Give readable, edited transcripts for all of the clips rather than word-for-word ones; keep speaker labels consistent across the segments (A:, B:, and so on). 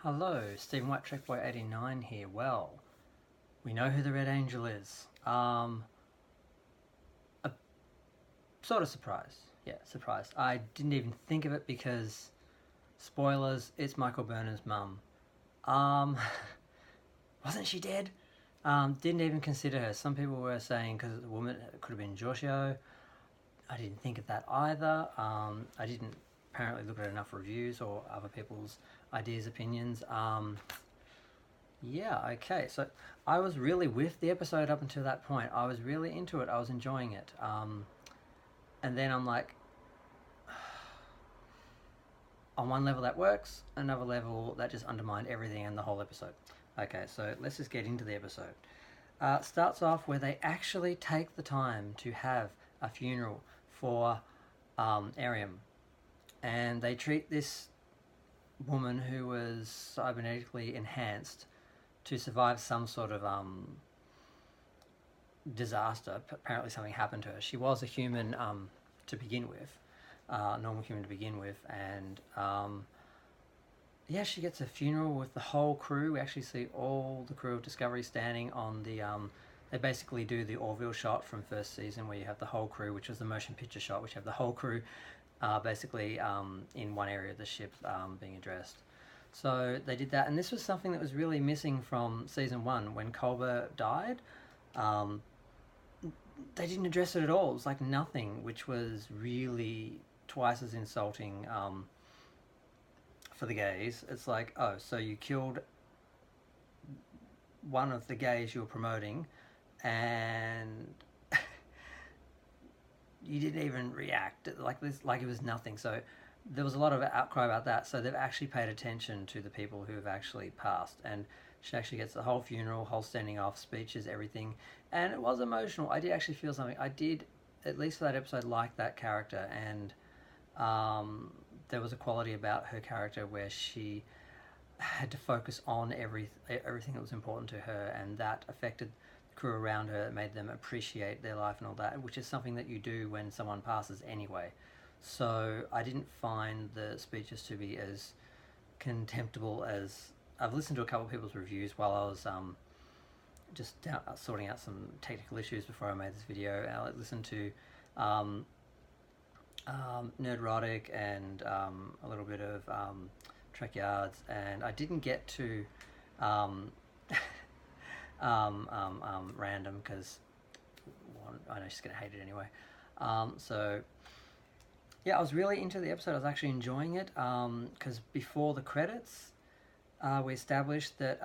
A: Hello, Stephen White, Trekboy89 here. Well, we know who the Red Angel is. A sort of surprised. Yeah, surprised. I didn't even think of it because, spoilers, it's Michael Burnham's mum. Um, wasn't she dead? Didn't even consider her. Some people were saying because the woman it could have been Giorgio. I didn't think of that either. I didn't apparently look at enough reviews or other people's ideas, opinions. Yeah, okay. So I was really with the episode up until that point. I was really into it. I was enjoying it. And then I'm like, on one level that works, another level that just undermined everything and the whole episode. Okay, so let's just get into the episode. Starts off where they actually take the time to have a funeral for Ariam. And they treat this woman who was cybernetically enhanced to survive some sort of disaster. Apparently something happened to her. She was a human to begin with, normal human to begin with, and yeah, she gets a funeral with the whole crew. We actually see all the crew of Discovery standing on the they basically do the Orville shot from first season where you have the whole crew, which was the motion picture shot, which have the whole crew basically in one area of the ship being addressed. So they did that, and this was something that was really missing from season one when Culber died. Um, they didn't address it at all. It was like nothing, which was really twice as insulting for the gays. It's like, oh, so you killed one of the gays you were promoting, and you didn't even react like this, like it was nothing. So there was a lot of outcry about that. So they've actually paid attention to the people who have actually passed, and she actually gets the whole funeral, whole standing off, speeches, everything, and it was emotional. I did actually feel something. I did, at least for that episode, like that character, and there was a quality about her character where she had to focus on everything that was important to her, and that affected the crew around her. It made them appreciate their life and all that, which is something that you do when someone passes anyway. So I didn't find the speeches to be as contemptible as I've listened to a couple of people's reviews while I was just sorting out some technical issues before I made this video. I listened to Nerdrotic and a little bit of Trek Yards, and I didn't get to Random because I know she's going to hate it anyway. So yeah, I was really into the episode. I was actually enjoying it because before the credits, we established that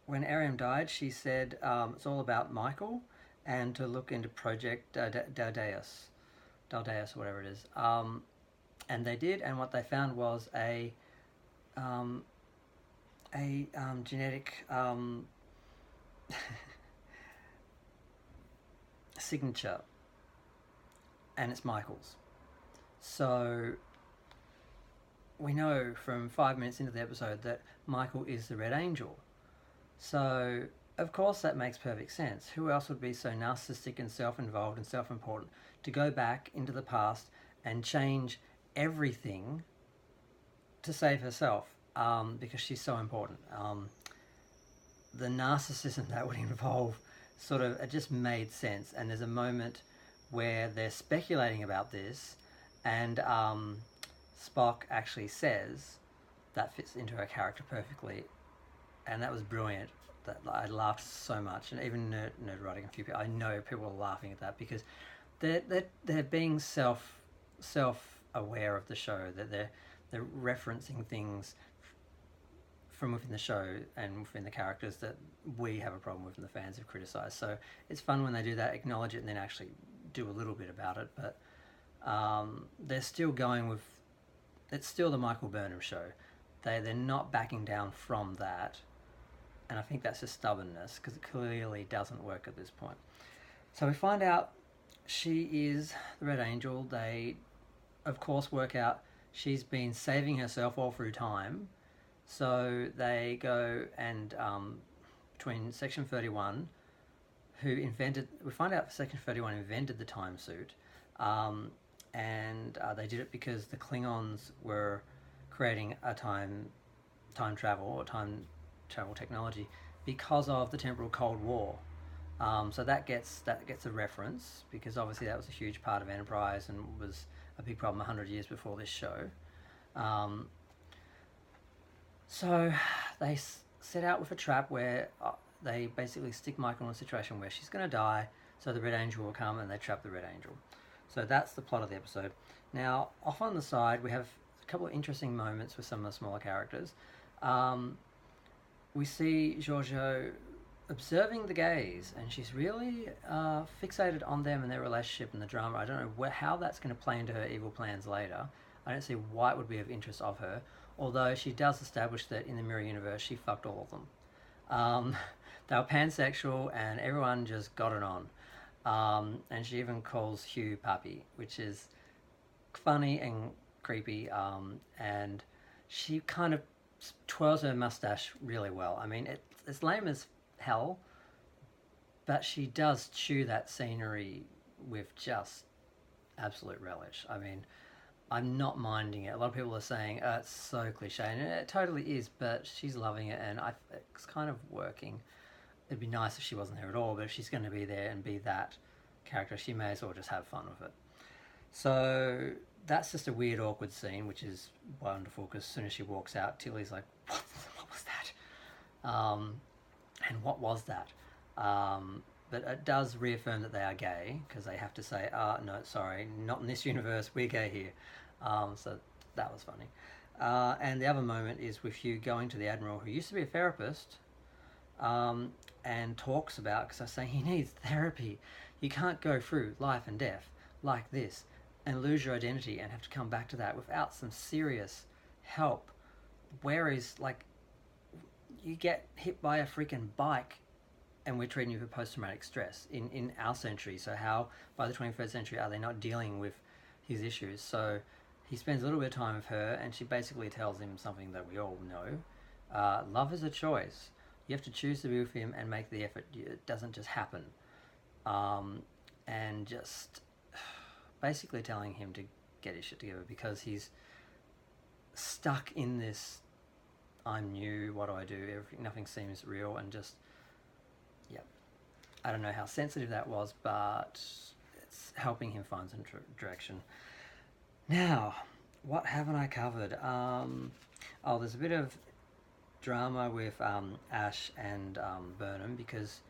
A: when Ariam died, she said it's all about Michael and to look into Project Daldeus, or whatever it is. And they did, and what they found was a genetic signature, and it's Michael's. So we know from 5 minutes into the episode that Michael is the Red Angel. So of course that makes perfect sense. Who else would be so narcissistic and self-involved and self-important to go back into the past and change everything to save herself because she's so important. The narcissism that would involve sort of, it just made sense. And there's a moment where they're speculating about this, and Spock actually says that fits into her character perfectly, and that was brilliant. That I laughed so much, and even nerd writing a few people. I know people are laughing at that because they're being self aware of the show, that they're referencing things from within the show and within the characters that we have a problem with and the fans have criticised. So it's fun when they do that, acknowledge it, and then actually do a little bit about it. But they're still going with, it's still the Michael Burnham show. They're not backing down from that, and I think that's just stubbornness because it clearly doesn't work at this point. So we find out she is the Red Angel. They, of course, work out she's been saving herself all through time. So they go and between Section 31, who invented, we find out Section 31 invented the time suit, and they did it because the Klingons were creating a time time travel or time travel technology because of the temporal Cold War. So that gets a reference because obviously that was a huge part of Enterprise and was a big problem 100 years before this show. Um, so they set out with a trap where they basically stick Michael in a situation where she's going to die, so the Red Angel will come and they trap the Red Angel. So that's the plot of the episode. Now, off on the side, we have a couple of interesting moments with some of the smaller characters. We see Georgiou observing the gays, and she's really fixated on them and their relationship and the drama. I don't know how that's going to play into her evil plans later. I don't see why it would be of interest of her, although she does establish that in the mirror universe she fucked all of them. They were pansexual and everyone just got it on. And she even calls Hugh Puppy, which is funny and creepy. And she kind of twirls her mustache really well. I mean, it's lame as hell, but she does chew that scenery with just absolute relish. I mean, I'm not minding it. A lot of people are saying, oh, it's so cliche, and it totally is, but she's loving it, and it's kind of working. It'd be nice if she wasn't there at all, but if she's going to be there and be that character, she may as well just have fun with it. So that's just a weird, awkward scene, which is wonderful, because as soon as she walks out, Tilly's like, what was that? And what was that? But it does reaffirm that they are gay, because they have to say, no, sorry, not in this universe, we're gay here. So that was funny. And the other moment is with Hugh going to the Admiral, who used to be a therapist, and talks about, because I say he needs therapy. You can't go through life and death like this and lose your identity and have to come back to that without some serious help. Whereas, like, you get hit by a freaking bike and we're treating you for post-traumatic stress in our century. So how, by the 21st century, are they not dealing with his issues? So he spends a little bit of time with her, and she basically tells him something that we all know. Love is a choice. You have to choose to be with him and make the effort. It doesn't just happen. And just basically telling him to get his shit together, because he's stuck in this, I'm new, what do I do? Nothing seems real, and just, yeah. I don't know how sensitive that was, but it's helping him find some direction. Now, what haven't I covered? There's a bit of drama with Ash and Burnham, because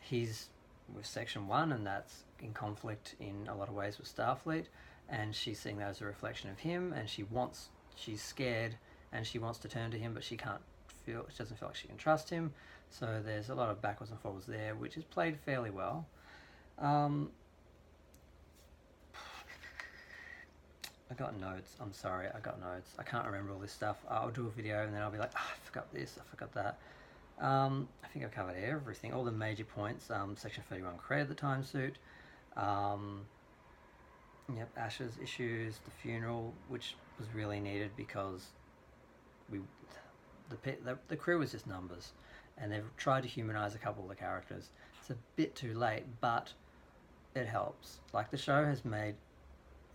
A: he's with Section 1 and that's in conflict in a lot of ways with Starfleet, and she's seeing that as a reflection of him, and she's scared and she wants to turn to him, but she doesn't feel like she can trust him. So there's a lot of backwards and forwards there, which is played fairly well. I got notes. I'm sorry, I got notes. I can't remember all this stuff. I'll do a video and then I'll be like, I forgot this, I forgot that. I think I've covered everything, all the major points. Section 31 created the time suit. Ash's issues, the funeral, which was really needed because the crew was just numbers, and they've tried to humanize a couple of the characters. It's a bit too late, but it helps. Like, the show has made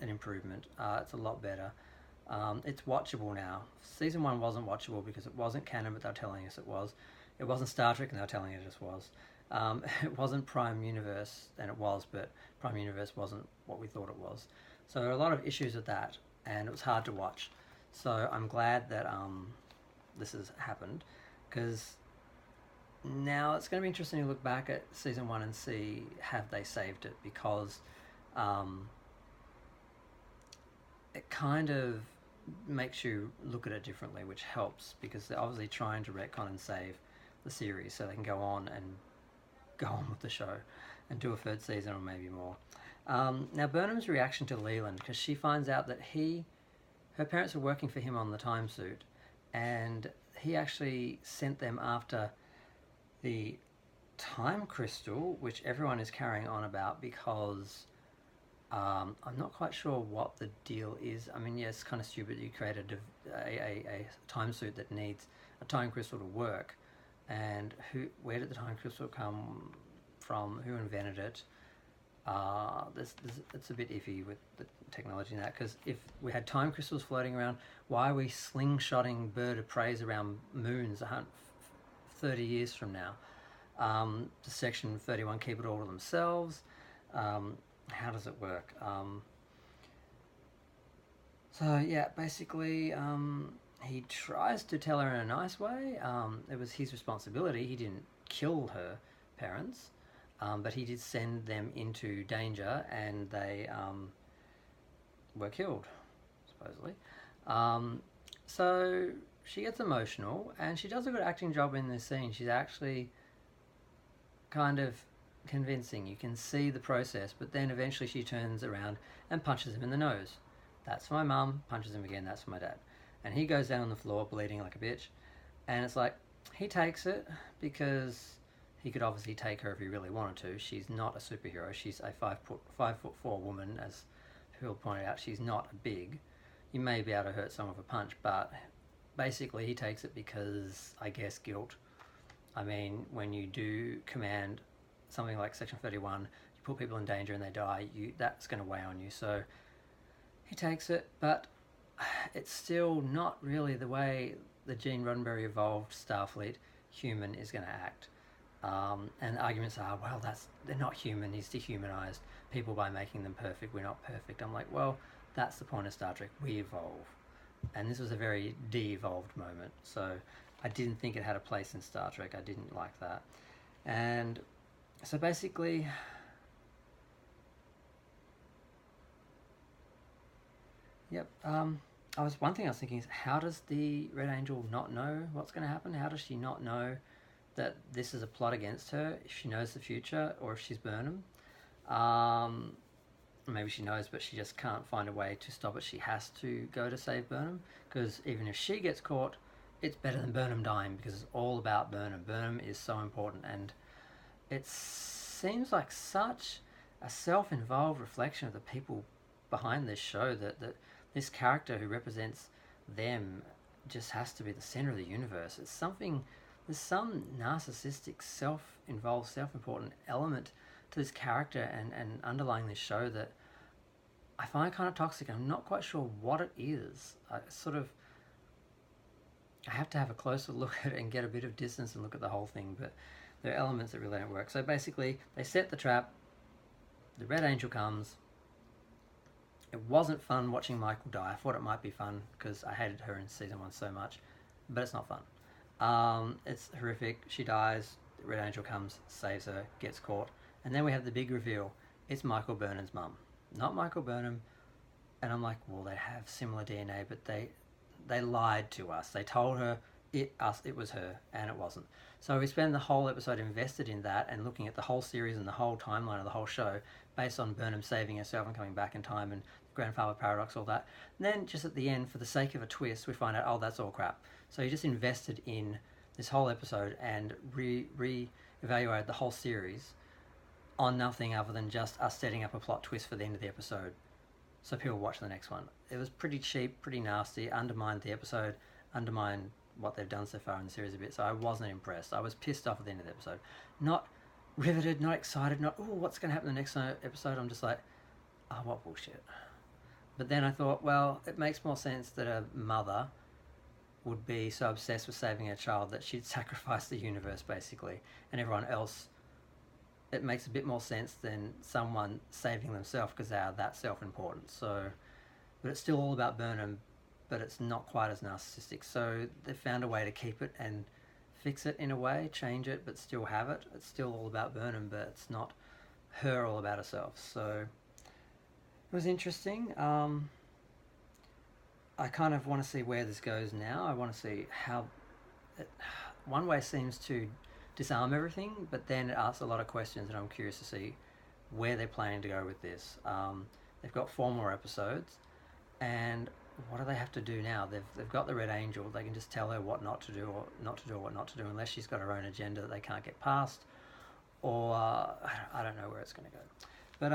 A: an improvement. It's a lot better. It's watchable now. Season 1 wasn't watchable because it wasn't canon, but they were telling us it was. It wasn't Star Trek, and they were telling us it was. It wasn't Prime Universe, and it was, but Prime Universe wasn't what we thought it was. So there are a lot of issues with that, and it was hard to watch. So I'm glad that this has happened, because now it's going to be interesting to look back at Season 1 and see, have they saved it, because it kind of makes you look at it differently, which helps, because they're obviously trying to retcon and save the series so they can go on with the show and do a third season or maybe more. Now, Burnham's reaction to Leland, because she finds out that her parents were working for him on the time suit, and he actually sent them after the time crystal, which everyone is carrying on about, because I'm not quite sure what the deal is. I mean, yeah, it's kind of stupid you create a time suit that needs a time crystal to work, and where did the time crystal come from? Who invented it? It's a bit iffy with technology in that, because if we had time crystals floating around, why are we slingshotting bird of preys around moons 30 years from now? Does Section 31 keep it all to themselves? How does it work? So yeah, basically, he tries to tell her in a nice way. It was his responsibility. He didn't kill her parents, but he did send them into danger, and they were killed, supposedly. So she gets emotional, and she does a good acting job in this scene. She's actually kind of convincing. You can see the process, but then eventually she turns around and punches him in the nose. That's for my mum. Punches him again. That's for my dad. And he goes down on the floor bleeding like a bitch. And it's like, he takes it because he could obviously take her if he really wanted to. She's not a superhero. She's a 5'4" woman, as Phil pointed out. She's not big. You may be able to hurt someone with a punch, but basically he takes it because, I guess, guilt. I mean, when you do command something like Section 31, you put people in danger and they die, that's going to weigh on you. So he takes it, but it's still not really the way the Gene Roddenberry evolved Starfleet human is going to act. And the arguments are, well, they're not human. He's dehumanized people by making them perfect. We're not perfect. I'm like, well, that's the point of Star Trek. We evolve. And this was a very de-evolved moment. So I didn't think it had a place in Star Trek. I didn't like that. And so basically, yep. One thing I was thinking is, how does the Red Angel not know what's going to happen? How does she not know that this is a plot against her? If she knows the future, or if she's Burnham, maybe she knows, but she just can't find a way to stop it. She has to go to save Burnham, because even if she gets caught, it's better than Burnham dying, because it's all about Burnham. Burnham is so important, and it seems like such a self-involved reflection of the people behind this show that this character who represents them just has to be the center of the universe. There's some narcissistic, self-involved, self-important element to this character and underlying this show that I find kind of toxic. I'm not quite sure what it is. I have to have a closer look at it and get a bit of distance and look at the whole thing, but there are elements that really don't work. So basically, they set the trap, the Red Angel comes. It wasn't fun watching Michael die. I thought it might be fun because I hated her in season 1 so much, but it's not fun. It's horrific. She dies. The Red Angel comes, saves her, gets caught, and then we have the big reveal. It's Michael Burnham's mum, not Michael Burnham. And I'm like, well, they have similar DNA, but they lied to us. They told her it was her, and it wasn't. So we spend the whole episode invested in that and looking at the whole series and the whole timeline of the whole show based on Burnham saving herself and coming back in time and grandfather paradox, all that. And then just at the end, for the sake of a twist, we find out, oh, that's all crap. So you just invested in this whole episode and re-evaluated the whole series on nothing other than just us setting up a plot twist for the end of the episode, so people watch the next one. It was pretty cheap, pretty nasty, undermined the episode, undermined what they've done so far in the series a bit, so I wasn't impressed. I was pissed off at the end of the episode. Not riveted, not excited, not, oh, what's going to happen in the next episode? I'm just like, oh, what bullshit. But then I thought, well, it makes more sense that a mother would be so obsessed with saving her child that she'd sacrifice the universe, basically, and everyone else. It makes a bit more sense than someone saving themselves because they are that self-important. So, but it's still all about Burnham, but it's not quite as narcissistic. So they found a way to keep it and fix it in a way, change it, but still have it. It's still all about Burnham, but it's not her all about herself. So it was interesting. I kind of want to see where this goes now. I want to see how one way seems to disarm everything, but then it asks a lot of questions, and I'm curious to see where they're planning to go with this. They've got 4 more episodes, and what do they have to do now? They've got the Red Angel. They can just tell her what not to do, or what not to do, unless she's got her own agenda that they can't get past, or I don't know where it's going to go. But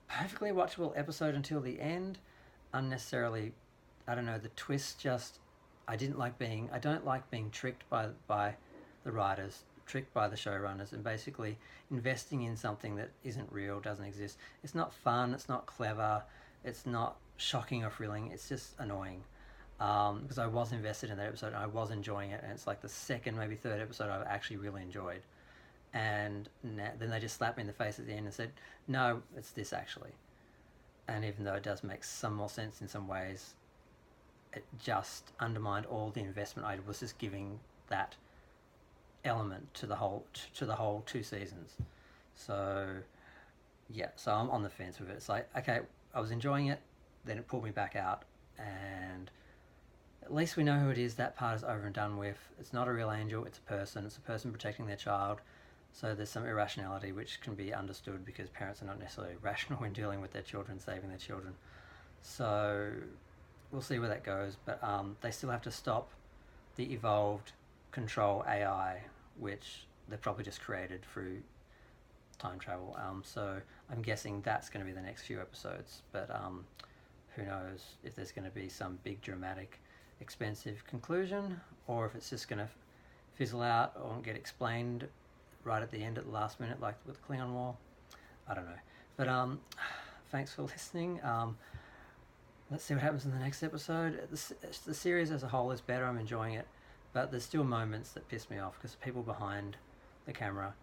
A: perfectly watchable episode until the end. Unnecessarily, I don't know, the twist just, I don't like being tricked by the writers, tricked by the showrunners, and basically investing in something that isn't real, doesn't exist. It's not fun, it's not clever, It's not shocking or thrilling. It's just annoying. Because I was invested in that episode and I was enjoying it, and it's like the second, maybe third episode I've actually really enjoyed. And then they just slapped me in the face at the end and said, no, it's this actually. And even though it does make some more sense in some ways, it just undermined all the investment I was just giving that element to the whole 2 seasons. So yeah, so I'm on the fence with it. It's like, okay, I was enjoying it, then it pulled me back out, and at least we know who it is. That part is over and done with. It's not a real angel, it's a person. It's a person protecting their child. So there's some irrationality which can be understood because parents are not necessarily rational when dealing with their children, saving their children. So we'll see where that goes. But they still have to stop the evolved control AI, which they've probably just created through time travel. So I'm guessing that's going to be the next few episodes. But who knows if there's going to be some big dramatic expensive conclusion, or if it's just going to fizzle out or get explained right at the end at the last minute, like with the Klingon War. I don't know. But thanks for listening. Let's see what happens in the next episode. The series as a whole is better. I'm enjoying it, but there's still moments that piss me off because the people behind the camera